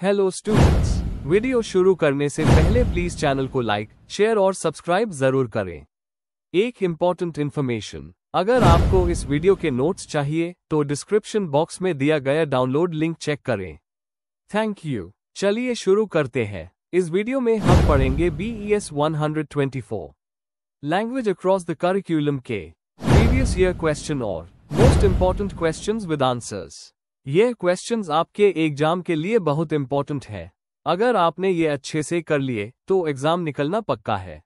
Hello students, video शुरू करने से पहले प्लीज चैनल को लाइक, शेयर और सब्सक्राइब जरूर करें। एक इम्पॉर्टेंट इन्फॉर्मेशन, अगर आपको इस वीडियो के नोट्स चाहिए तो डिस्क्रिप्शन बॉक्स में दिया गया डाउनलोड लिंक चेक करें। Thank you. चलिए शुरू करते हैं। इस वीडियो में हम पढ़ेंगे BES 124 language across the curriculum के प्रीवियस ईयर क्वेश्चन और most important questions with answers. ये क्वेश्चंस आपके एग्जाम के लिए बहुत इंपॉर्टेंट है। अगर आपने ये अच्छे से कर लिए तो एग्जाम निकलना पक्का है।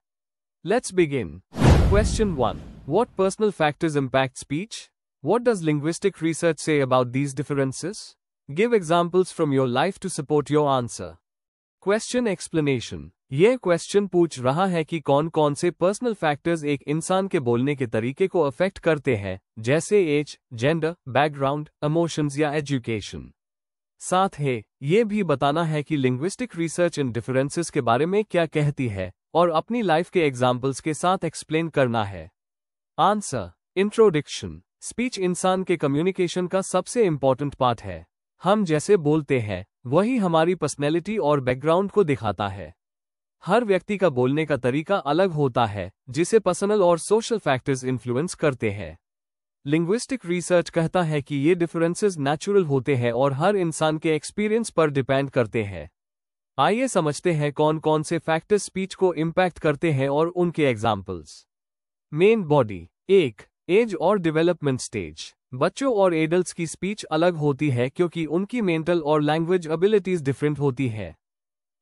Let's begin. Question 1, what personal factors impact speech? What does linguistic research say about these differences? Give examples from your life to support your answer. Question explanation, यह क्वेश्चन पूछ रहा है कि कौन कौन से पर्सनल फैक्टर्स एक इंसान के बोलने के तरीके को अफेक्ट करते हैं, जैसे एज, जेंडर, बैकग्राउंड, इमोशंस या एजुकेशन। साथ ही ये भी बताना है कि लिंग्विस्टिक रिसर्च इन डिफरेंसेस के बारे में क्या कहती है और अपनी लाइफ के एग्जाम्पल्स के साथ एक्सप्लेन करना है। आंसर। इंट्रोडक्शन, स्पीच इंसान के कम्युनिकेशन का सबसे इंपॉर्टेंट पार्ट है। हम जैसे बोलते हैं वही हमारी पर्सनैलिटी और बैकग्राउंड को दिखाता है। हर व्यक्ति का बोलने का तरीका अलग होता है, जिसे पर्सनल और सोशल फैक्टर्स इन्फ्लुएंस करते हैं। लिंग्विस्टिक रिसर्च कहता है कि ये डिफरेंसेस नेचुरल होते हैं और हर इंसान के एक्सपीरियंस पर डिपेंड करते हैं। आइए समझते हैं कौन कौन से फैक्टर्स स्पीच को इम्पैक्ट करते हैं और उनके एग्जाम्पल्स। Main body. 1, एज और डेवलपमेंट स्टेज। बच्चों और एडल्ट्स की स्पीच अलग होती है क्योंकि उनकी मेंटल और लैंग्वेज एबिलिटीज डिफरेंट होती है।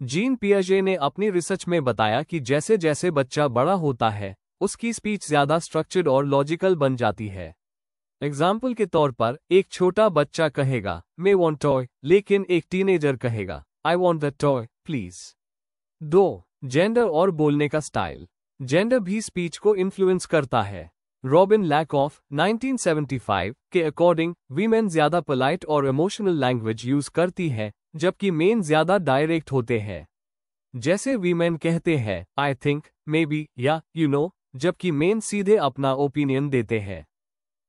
जीन पियाजे ने अपनी रिसर्च में बताया कि जैसे जैसे बच्चा बड़ा होता है उसकी स्पीच ज्यादा स्ट्रक्चर्ड और लॉजिकल बन जाती है। एग्जाम्पल के तौर पर एक छोटा बच्चा कहेगा मे वॉन्ट टॉय, लेकिन एक टीनेजर कहेगा I want the toy please. 2, gender और बोलने का स्टाइल। जेंडर भी स्पीच को इन्फ्लुएंस करता है। रॉबिन लैकऑफ 1975 के अकॉर्डिंग वीमेन ज्यादा पोलाइट और इमोशनल लैंग्वेज यूज करती है, जबकि मेन ज्यादा डायरेक्ट होते हैं। जैसे वीमेन कहते हैं आई थिंक, मे बी या यू नो, जबकि मेन सीधे अपना ओपिनियन देते हैं।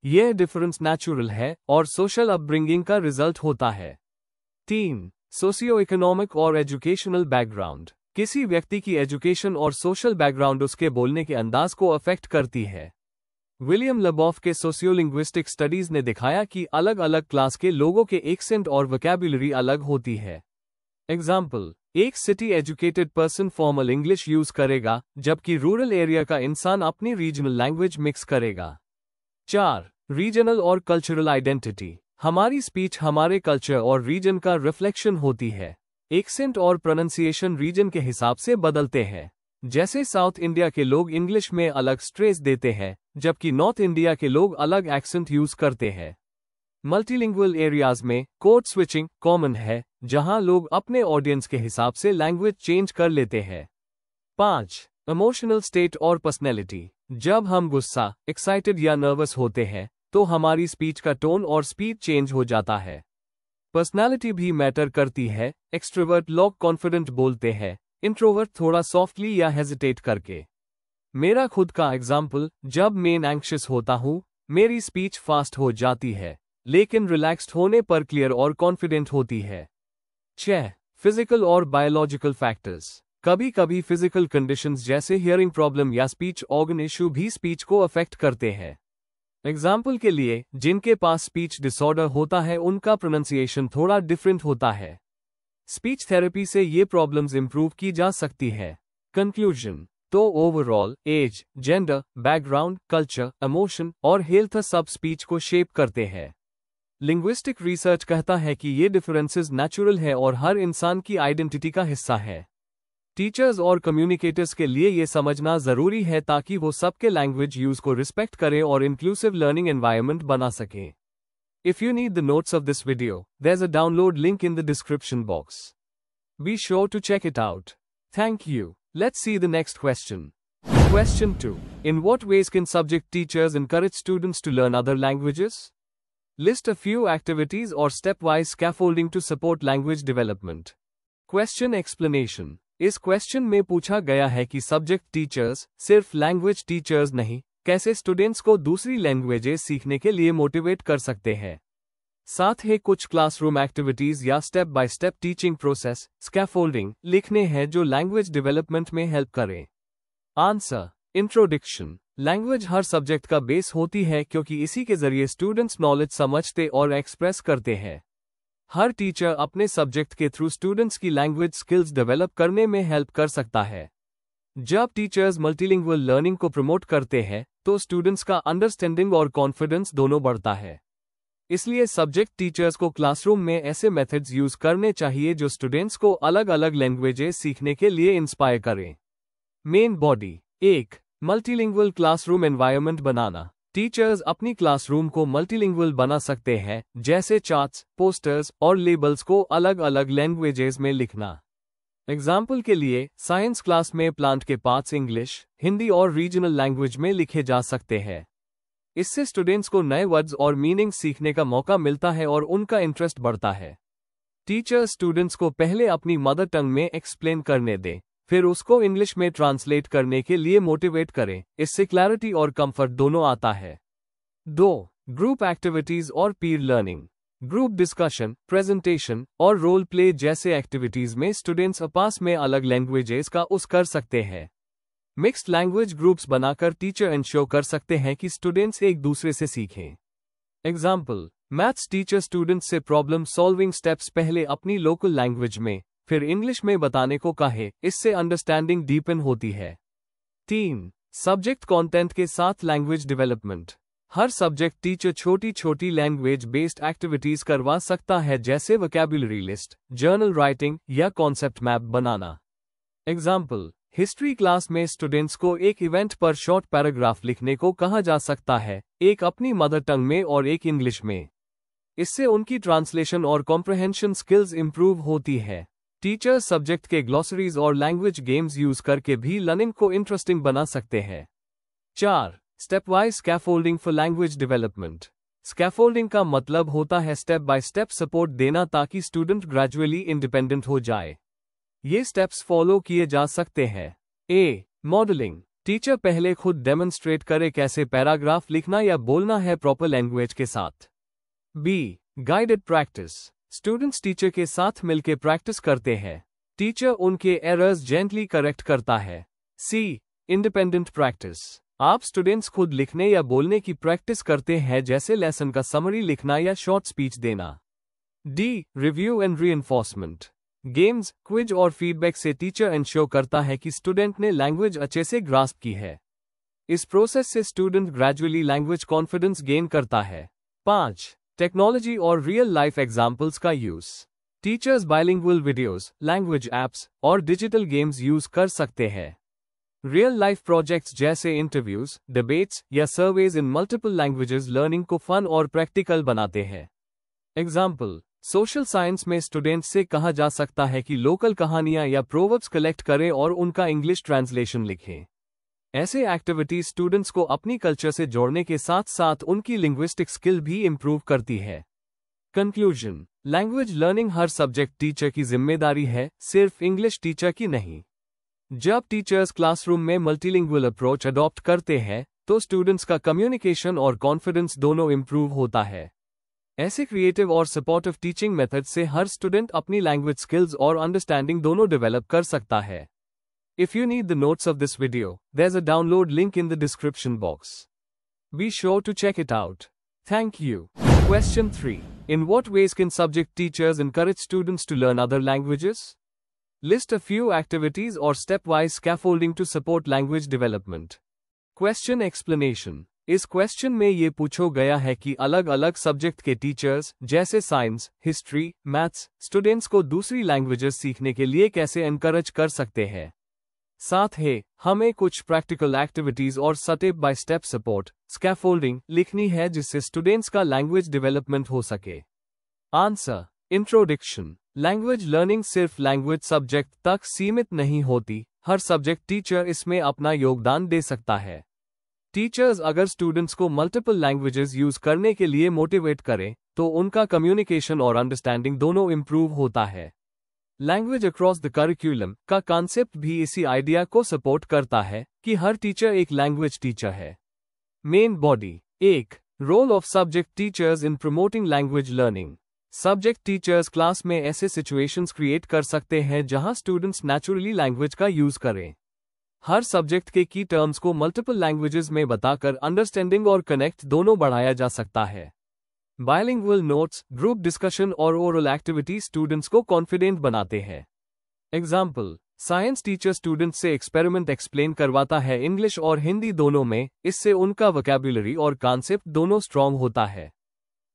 यह डिफरेंस नेचुरल है और सोशल अपब्रिंगिंग का रिजल्ट होता है। 3, सोशियो इकोनॉमिक और एजुकेशनल बैकग्राउंड। किसी व्यक्ति की एजुकेशन और सोशल बैकग्राउंड उसके बोलने के अंदाज को अफेक्ट करती है। विलियम लबॉफ के सोशियोलिंग्विस्टिक स्टडीज ने दिखाया कि अलग अलग क्लास के लोगों के एक्सेंट और वोकैबुलरी अलग होती है। एग्जाम्पल, एक city educated person formal English use करेगा, जबकि रूरल एरिया का इंसान अपनी रीजनल लैंग्वेज मिक्स करेगा। 4, रीजनल और कल्चरल आइडेंटिटी। हमारी स्पीच हमारे कल्चर और रीजन का रिफ्लेक्शन होती है। एक्सेंट और प्रोनंसिएशन रीजन के हिसाब से बदलते हैं। जैसे साउथ इंडिया के लोग इंग्लिश में अलग स्ट्रेस देते हैं, जबकि नॉर्थ इंडिया के लोग अलग एक्सेंट यूज करते हैं। मल्टीलिंगुअल एरियाज में कोड स्विचिंग कॉमन है, जहां लोग अपने ऑडियंस के हिसाब से लैंग्वेज चेंज कर लेते हैं। 5, इमोशनल स्टेट और पर्सनैलिटी। जब हम गुस्सा, एक्साइटेड या नर्वस होते हैं तो हमारी स्पीच का टोन और स्पीड चेंज हो जाता है। पर्सनैलिटी भी मैटर करती है। एक्सट्रोवर्ट लोग कॉन्फिडेंट बोलते हैं, इंट्रोवर्ट थोड़ा सॉफ्टली या हेजिटेट करके। मेरा खुद का एग्जाम्पल, जब मैं एंग्शियस होता हूँ मेरी स्पीच फास्ट हो जाती है, लेकिन रिलैक्स्ड होने पर क्लियर और कॉन्फिडेंट होती है। 6, फिजिकल और बायोलॉजिकल फैक्टर्स। कभी कभी फिजिकल कंडीशंस जैसे हियरिंग प्रॉब्लम या स्पीच ऑर्गन इशू भी स्पीच को अफेक्ट करते हैं। एग्जाम्पल के लिए, जिनके पास स्पीच डिसऑर्डर होता है उनका प्रोनंसिएशन थोड़ा डिफरेंट होता है। स्पीच थेरेपी से ये प्रॉब्लम्स इंप्रूव की जा सकती है। कंक्लूजन, तो overall age, gender, background, culture, emotion और हेल्थ सब स्पीच को शेप करते हैं। लिंग्विस्टिक रिसर्च कहता है कि ये डिफरेंसेस नेचुरल है और हर इंसान की आइडेंटिटी का हिस्सा है। टीचर्स और कम्युनिकेटर्स के लिए ये समझना जरूरी है ताकि वो सबके लैंग्वेज यूज को रिस्पेक्ट करें और इंक्लूसिव लर्निंग एनवायरनमेंट बना सकें। If you need the notes of this video, there's a download link in the description box. Be sure to check it out. Thank you. Let's see the next question. Question 2. In what ways can subject teachers encourage students to learn other languages? List a few activities or stepwise scaffolding to support language development. Question explanation. इस question में पूछा गया है कि subject teachers, सिर्फ language teachers नहीं, कैसे students को दूसरी लैंग्वेजेस सीखने के लिए मोटिवेट कर सकते हैं। साथ ही कुछ क्लासरूम एक्टिविटीज या step by step teaching process scaffolding लिखने हैं जो लैंग्वेज डेवलपमेंट में हेल्प करें। Answer, introduction. लैंग्वेज हर सब्जेक्ट का बेस होती है क्योंकि इसी के जरिए स्टूडेंट्स नॉलेज समझते और एक्सप्रेस करते हैं। हर टीचर अपने सब्जेक्ट के थ्रू स्टूडेंट्स की लैंग्वेज स्किल्स डेवलप करने में हेल्प कर सकता है। जब टीचर्स मल्टीलिंगुअल लर्निंग को प्रमोट करते हैं तो स्टूडेंट्स का अंडरस्टैंडिंग और कॉन्फिडेंस दोनों बढ़ता है। इसलिए सब्जेक्ट टीचर्स को क्लासरूम में ऐसे मेथड्स यूज करने चाहिए जो स्टूडेंट्स को अलग अलग लैंग्वेजेस सीखने के लिए इंस्पायर करें। Main body. 1. Multilingual classroom environment बनाना। टीचर्स अपनी क्लासरूम को मल्टीलिंगुअल बना सकते हैं, जैसे चार्ट्स, पोस्टर्स और लेबल्स को अलग अलग लैंग्वेजेस में लिखना। एग्जाम्पल के लिए, साइंस क्लास में प्लांट के पार्ट्स इंग्लिश, हिंदी और रीजनल लैंग्वेज में लिखे जा सकते हैं। इससे स्टूडेंट्स को नए वर्ड्स और मीनिंग सीखने का मौका मिलता है और उनका इंटरेस्ट बढ़ता है। टीचर्स स्टूडेंट्स को पहले अपनी मदर टंग में एक्सप्लेन करने दें, फिर उसको इंग्लिश में ट्रांसलेट करने के लिए मोटिवेट करें। इससे क्लैरिटी और कंफर्ट दोनों आता है। 2. ग्रुप एक्टिविटीज और पीर लर्निंग। ग्रुप डिस्कशन, प्रेजेंटेशन और रोल प्ले जैसे एक्टिविटीज में स्टूडेंट्स आपस में अलग लैंग्वेजेस का यूज कर सकते हैं। मिक्स्ड लैंग्वेज ग्रुप्स बनाकर टीचर इंश्योर कर सकते हैं कि स्टूडेंट्स एक दूसरे से सीखें। एग्जाम्पल, मैथ्स टीचर स्टूडेंट्स से प्रॉब्लम सॉल्विंग स्टेप्स पहले अपनी लोकल लैंग्वेज में फिर इंग्लिश में बताने को कहे, इससे अंडरस्टैंडिंग डीपन होती है। 3. सब्जेक्ट कंटेंट के साथ लैंग्वेज डेवलपमेंट। हर सब्जेक्ट टीचर छोटी छोटी लैंग्वेज बेस्ड एक्टिविटीज करवा सकता है, जैसे वोकैबुलरी लिस्ट, जर्नल राइटिंग या कॉन्सेप्ट मैप बनाना। एग्जाम्पल, हिस्ट्री क्लास में स्टूडेंट्स को एक इवेंट पर शॉर्ट पैराग्राफ लिखने को कहा जा सकता है, एक अपनी मदर टंग में और एक इंग्लिश में। इससे उनकी ट्रांसलेशन और कॉम्प्रहेंशन स्किल्स इंप्रूव होती है। टीचर्स सब्जेक्ट के ग्लॉसरीज और लैंग्वेज गेम्स यूज करके भी लर्निंग को इंटरेस्टिंग बना सकते हैं। 4. Step wise scaffolding for language development. Scaffolding का मतलब होता है स्टेप बाय स्टेप सपोर्ट देना ताकि स्टूडेंट ग्रेजुअली इंडिपेंडेंट हो जाए। ये स्टेप्स फॉलो किए जा सकते हैं। A. मॉडलिंग। टीचर पहले खुद डेमोन्स्ट्रेट करे कैसे पैराग्राफ लिखना या बोलना है प्रॉपर लैंग्वेज के साथ। B. Guided practice. Students teacher के साथ मिलकर प्रैक्टिस करते हैं। टीचर उनके एरर्स जेंटली करेक्ट करता है। C. Independent practice. आप स्टूडेंट्स खुद लिखने या बोलने की प्रैक्टिस करते हैं, जैसे लेसन का समरी लिखना या शॉर्ट स्पीच देना। D. Review and reinforcement. Games, quiz और फीडबैक से टीचर इंश्योर करता है कि स्टूडेंट ने लैंग्वेज अच्छे से ग्रास्प की है। इस प्रोसेस से student gradually language confidence gain करता है। 5. टेक्नोलॉजी और रियल लाइफ एग्जाम्पल्स का use. Teachers bilingual videos, language apps और डिजिटल गेम्स यूज कर सकते हैं। रियल लाइफ प्रोजेक्ट्स जैसे इंटरव्यूज, डिबेट्स या सर्वेज इन मल्टीपल लैंग्वेजेस लर्निंग को फन और प्रैक्टिकल बनाते हैं। एग्जाम्पल, सोशल साइंस में स्टूडेंट्स से कहा जा सकता है कि लोकल कहानियां या प्रोवर्ब्स कलेक्ट करें और उनका इंग्लिश ट्रांसलेशन लिखें। ऐसे एक्टिविटीज स्टूडेंट्स को अपनी कल्चर से जोड़ने के साथ साथ उनकी लिंग्विस्टिक स्किल भी इंप्रूव करती है। कंक्लूजन, लैंग्वेज लर्निंग हर सब्जेक्ट टीचर की जिम्मेदारी है, सिर्फ इंग्लिश टीचर की नहीं। जब टीचर्स क्लासरूम में मल्टीलिंगुअल अप्रोच अडॉप्ट करते हैं तो स्टूडेंट्स का कम्युनिकेशन और कॉन्फिडेंस दोनों इंप्रूव होता है। ऐसे क्रिएटिव और सपोर्टिव टीचिंग मेथड से हर स्टूडेंट अपनी लैंग्वेज स्किल्स और अंडरस्टैंडिंग दोनों डेवलप कर सकता है। If you need the notes of this video, there's a download link in the description box. Be sure to check it out. Thank you. Question 3. In what ways can subject teachers encourage students to learn other languages? List a few activities or stepwise scaffolding to support language development. Question explanation. इस question में ये पूछो गया है कि अलग अलग subject के टीचर्स जैसे साइंस, हिस्ट्री, मैथ्स स्टूडेंट्स को दूसरी लैंग्वेजेस सीखने के लिए कैसे एनकरेज कर सकते हैं। साथ ही हमें कुछ प्रैक्टिकल एक्टिविटीज और step by step support scaffolding लिखनी है जिससे स्टूडेंट्स का लैंग्वेज डेवलपमेंट हो सके। Answer, introduction. लैंग्वेज लर्निंग सिर्फ लैंग्वेज सब्जेक्ट तक सीमित नहीं होती, हर सब्जेक्ट टीचर इसमें अपना योगदान दे सकता है। टीचर्स अगर स्टूडेंट्स को मल्टीपल लैंग्वेजेस यूज करने के लिए मोटिवेट करें तो उनका कम्युनिकेशन और अंडरस्टैंडिंग दोनों इंप्रूव होता है। लैंग्वेज अक्रॉस द करिकुलम का कॉन्सेप्ट भी इसी आइडिया को सपोर्ट करता है कि हर टीचर एक लैंग्वेज टीचर है। Main body. 1. Role of subject teachers in promoting language learning. Subject teachers class में ऐसे सिचुएशंस क्रिएट कर सकते हैं जहां स्टूडेंट्स नेचुरली लैंग्वेज का यूज करें। हर सब्जेक्ट के की टर्म्स को मल्टीपल लैंग्वेजेस में बताकर अंडरस्टैंडिंग और कनेक्ट दोनों बढ़ाया जा सकता है। बाइलिंगुअल नोट्स, ग्रुप डिस्कशन और ओरल एक्टिविटी स्टूडेंट्स को कॉन्फिडेंट बनाते हैं। एग्जाम्पल, साइंस टीचर स्टूडेंट्स से एक्सपेरिमेंट एक्सप्लेन करवाता है इंग्लिश और हिंदी दोनों में, इससे उनका वोकैबुलरी और कॉन्सेप्ट दोनों स्ट्रॉन्ग होता है।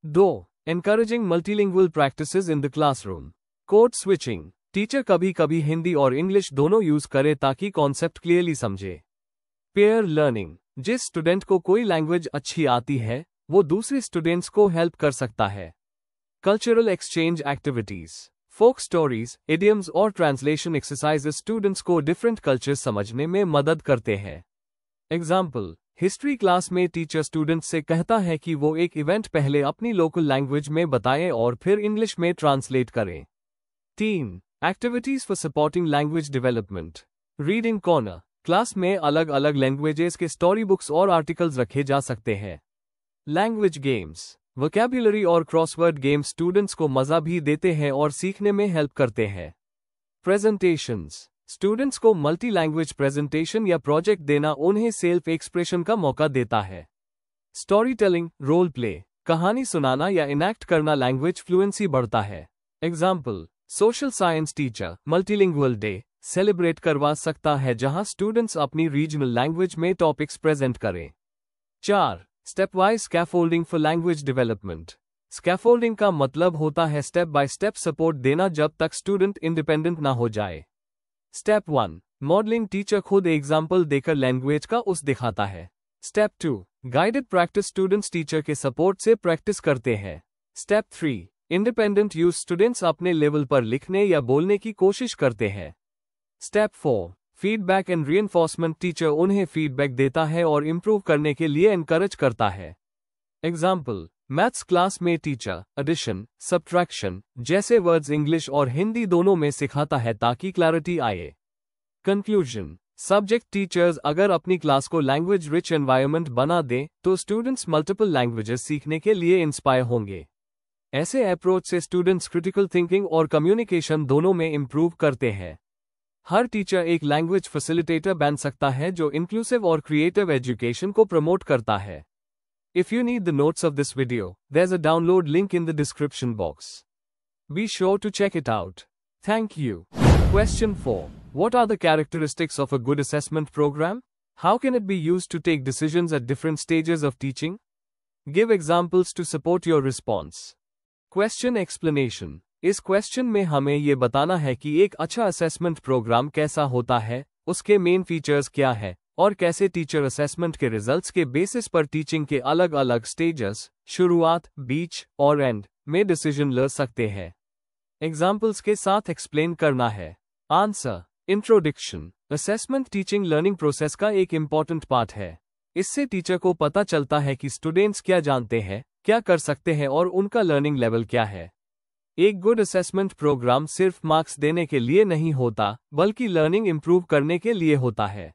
2. Encouraging multilingual practices in the classroom. Code switching, teacher कभी कभी हिंदी और इंग्लिश दोनों यूज करे ताकि कॉन्सेप्ट क्लियरली समझे। पेयर लर्निंग, जिस स्टूडेंट को कोई लैंग्वेज अच्छी आती है वो दूसरे स्टूडेंट्स को हेल्प कर सकता है। Cultural exchange activities, folk stories, idioms और ट्रांसलेशन एक्सरसाइजेस स्टूडेंट्स को डिफरेंट कल्चर समझने में मदद करते हैं। एग्जाम्पल, हिस्ट्री क्लास में टीचर स्टूडेंट्स से कहता है कि वो एक इवेंट पहले अपनी लोकल लैंग्वेज में बताएं और फिर इंग्लिश में ट्रांसलेट करें। 3. Activities for supporting language development. Reading corner, class में अलग अलग लैंग्वेजेस के स्टोरी बुक्स और आर्टिकल्स रखे जा सकते हैं। लैंग्वेज गेम्स, वोकैबुलरी और क्रॉसवर्ड गेम्स स्टूडेंट्स को मजा भी देते हैं और सीखने में हेल्प करते हैं। प्रेजेंटेशंस, स्टूडेंट्स को मल्टी लैंग्वेज प्रेजेंटेशन या प्रोजेक्ट देना उन्हें सेल्फ एक्सप्रेशन का मौका देता है। स्टोरी टेलिंग, रोल प्ले, कहानी सुनाना या इनैक्ट करना लैंग्वेज फ्लुएंसी बढ़ता है। Example, social science teacher multilingual day celebrate करवा सकता है जहां स्टूडेंट्स अपनी रीजनल लैंग्वेज में टॉपिक्स प्रेजेंट करें। 4. Step wise scaffolding for language development. Scaffolding का मतलब होता है स्टेप बाय स्टेप सपोर्ट देना जब तक स्टूडेंट इंडिपेंडेंट ना हो जाए। स्टेप 1, मॉडलिंग, टीचर खुद एग्जाम्पल देकर लैंग्वेज का उस दिखाता है। Step 2, guided practice, students teacher के सपोर्ट से प्रैक्टिस करते हैं। स्टेप 3, इंडिपेंडेंट यूज, स्टूडेंट्स अपने लेवल पर लिखने या बोलने की कोशिश करते हैं। Step 4, feedback and reinforcement, teacher उन्हें फीडबैक देता है और इम्प्रूव करने के लिए एनकरेज करता है। एग्जाम्पल, मैथ्स क्लास में टीचर एडिशन, सब्ट्रैक्शन जैसे वर्ड्स इंग्लिश और हिंदी दोनों में सिखाता है ताकि क्लैरिटी आए। कंक्लूजन, सब्जेक्ट टीचर्स अगर अपनी क्लास को लैंग्वेज रिच एनवायरनमेंट बना दें तो स्टूडेंट्स मल्टीपल लैंग्वेजेस सीखने के लिए इंस्पायर होंगे। ऐसे अप्रोच से स्टूडेंट्स क्रिटिकल थिंकिंग और कम्युनिकेशन दोनों में इंप्रूव करते हैं। हर टीचर एक लैंग्वेज फैसिलिटेटर बन सकता है जो इंक्लूसिव और क्रिएटिव एजुकेशन को प्रमोट करता है। If you need the notes of this video, there's a download link in the description box. Be sure to check it out. Thank you. Question 4. What are the characteristics of a good assessment program? How can it be used to take decisions at different stages of teaching? Give examples to support your response. Question explanation. इस question में हमें ये बताना है कि एक अच्छा assessment programme कैसा होता है, उसके मेन फीचर्स क्या है और कैसे टीचर असेसमेंट के रिजल्ट्स के बेसिस पर टीचिंग के अलग अलग स्टेजेस, शुरुआत, बीच और एंड में डिसीजन ले सकते हैं। एग्जाम्पल्स के साथ एक्सप्लेन करना है। Answer, introduction. Assessment teaching learning process का एक इम्पॉर्टेंट पार्ट है। इससे टीचर को पता चलता है कि स्टूडेंट्स क्या जानते हैं, क्या कर सकते हैं और उनका लर्निंग लेवल क्या है। एक गुड असेसमेंट प्रोग्राम सिर्फ मार्क्स देने के लिए नहीं होता बल्कि लर्निंग इंप्रूव करने के लिए होता है।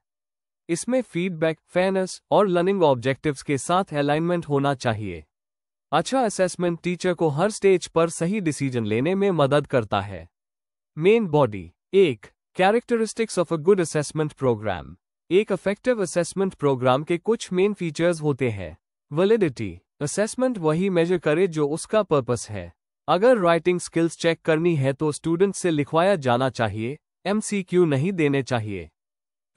इसमें फीडबैक, फेयरनेस और लर्निंग ऑब्जेक्टिव्स के साथ अलाइनमेंट होना चाहिए। अच्छा असेसमेंट टीचर को हर स्टेज पर सही डिसीजन लेने में मदद करता है। Main body. 1. Characteristics of a good assessment program. एक इफेक्टिव असेसमेंट प्रोग्राम के कुछ मेन फीचर्स होते हैं। वैलिडिटी, असेसमेंट वही मेजर करे जो उसका पर्पस है। अगर राइटिंग स्किल्स चेक करनी है तो स्टूडेंट से लिखवाया जाना चाहिए, MCQ नहीं देने चाहिए।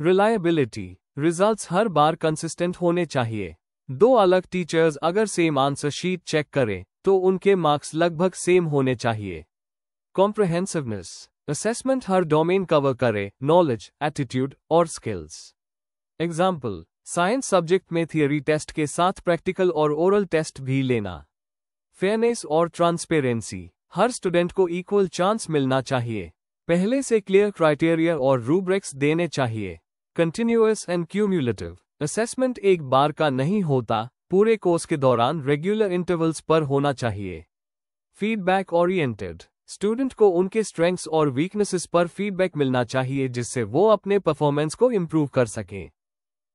रिलायबिलिटी, रिजल्ट्स हर बार कंसिस्टेंट होने चाहिए। दो अलग टीचर्स अगर सेम आंसर शीट चेक करें तो उनके मार्क्स लगभग सेम होने चाहिए। कॉम्प्रहेंसिवनेस, असेसमेंट हर डोमेन कवर करे, नॉलेज, एटीट्यूड और स्किल्स। एग्जाम्पल, साइंस सब्जेक्ट में थियरी टेस्ट के साथ प्रैक्टिकल और ओरल टेस्ट भी लेना। फेयरनेस और ट्रांसपेरेंसी, हर स्टूडेंट को इक्वल चांस मिलना चाहिए। पहले से क्लियर क्राइटेरिया और रूब्रिक्स देने चाहिए। कंटिन्यूअस एंड क्यूम्युलेटिव, असेसमेंट एक बार का नहीं होता, पूरे कोर्स के दौरान रेगुलर इंटरवल्स पर होना चाहिए। फीडबैक ओरिएंटेड, स्टूडेंट को उनके स्ट्रेंथ्स और वीकनेसेस पर फीडबैक मिलना चाहिए जिससे वो अपने परफॉर्मेंस को इंप्रूव कर सकें।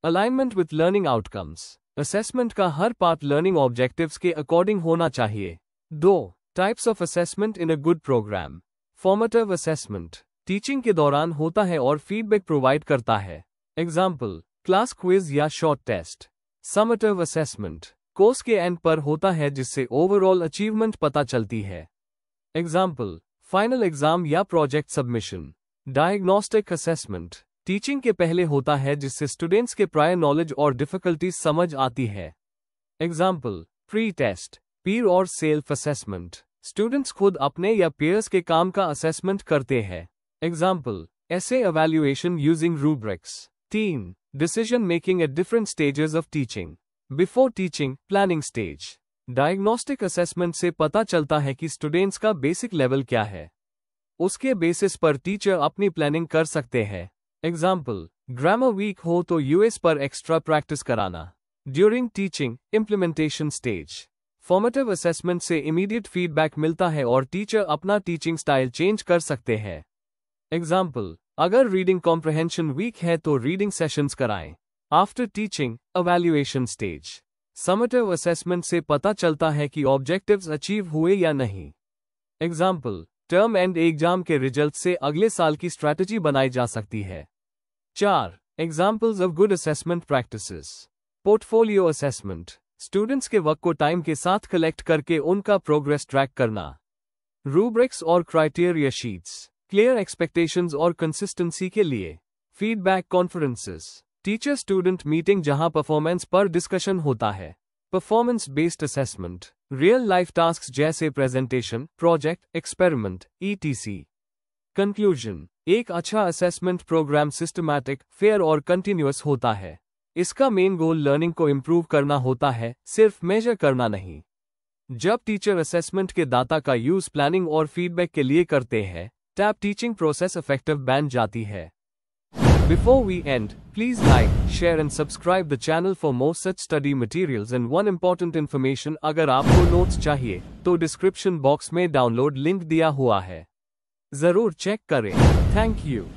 Alignment with learning outcomes, assessment का हर पार्ट लर्निंग ऑब्जेक्टिव्स के अकॉर्डिंग होना चाहिए। 2. Types of assessment in a good program. Formative assessment teaching के दौरान होता है और फीडबैक प्रोवाइड करता है। एग्जाम्पल, क्लास क्विज या short test. Summative assessment course के एंड पर होता है जिससे ओवरऑल अचीवमेंट पता चलती है। एग्जाम्पल, फाइनल एग्जाम या project submission. Diagnostic assessment teaching के पहले होता है जिससे स्टूडेंट्स के प्रायर नॉलेज और डिफिकल्टीज समझ आती है। एग्जाम्पल, प्री टेस्ट, पीर और सेल्फ असेसमेंट स्टूडेंट्स खुद अपने या पेयर्स के काम का असेसमेंट करते हैं। Example, essay evaluation using rubrics. 3. Decision making at different stages of teaching. Before teaching, planning stage. Diagnostic assessment से पता चलता है कि स्टूडेंट्स का बेसिक लेवल क्या है। उसके बेसिस पर टीचर अपनी प्लानिंग कर सकते हैं। एग्जाम्पल, ग्रामर वीक हो तो यूएस पर एक्स्ट्रा प्रैक्टिस कराना। During teaching, implementation stage. Formative assessment से इमीडिएट फीडबैक मिलता है और टीचर अपना टीचिंग स्टाइल चेंज कर सकते हैं। एग्जाम्पल, अगर रीडिंग कॉम्प्रहेंशन वीक है तो रीडिंग सेशंस कराएं। After teaching, evaluation stage. Summative assessment से पता चलता है कि ऑब्जेक्टिव्स अचीव हुए या नहीं। एग्जाम्पल, टर्म एंड एग्जाम के रिजल्ट से अगले साल की स्ट्रैटेजी बनाई जा सकती है। 4. Examples of good assessment practices. Portfolio assessment students के वर्क को टाइम के साथ कलेक्ट करके उनका प्रोग्रेस ट्रैक करना। रूब्रिक्स और क्राइटेरिया शीट्स क्लियर एक्सपेक्टेशंस और कंसिस्टेंसी के लिए। Feedback conferences teacher student meeting जहां परफॉर्मेंस पर डिस्कशन होता है। Performance based assessment real life tasks जैसे presentation, project, experiment, etc। Conclusion, एक अच्छा असेसमेंट प्रोग्राम सिस्टमैटिक, फेयर और कंटिन्यूअस होता है। इसका मेन गोल लर्निंग को इम्प्रूव करना होता है, सिर्फ मेजर करना नहीं। जब टीचर असेसमेंट के डाटा का यूज प्लानिंग और फीडबैक के लिए करते हैं, टैब टीचिंग प्रोसेस इफेक्टिव बन जाती है। Before we end, please like, share and subscribe the channel for more such study materials and one important information अगर आपको नोट्स चाहिए तो डिस्क्रिप्शन बॉक्स में डाउनलोड लिंक दिया हुआ है, जरूर चेक करें। Thank you.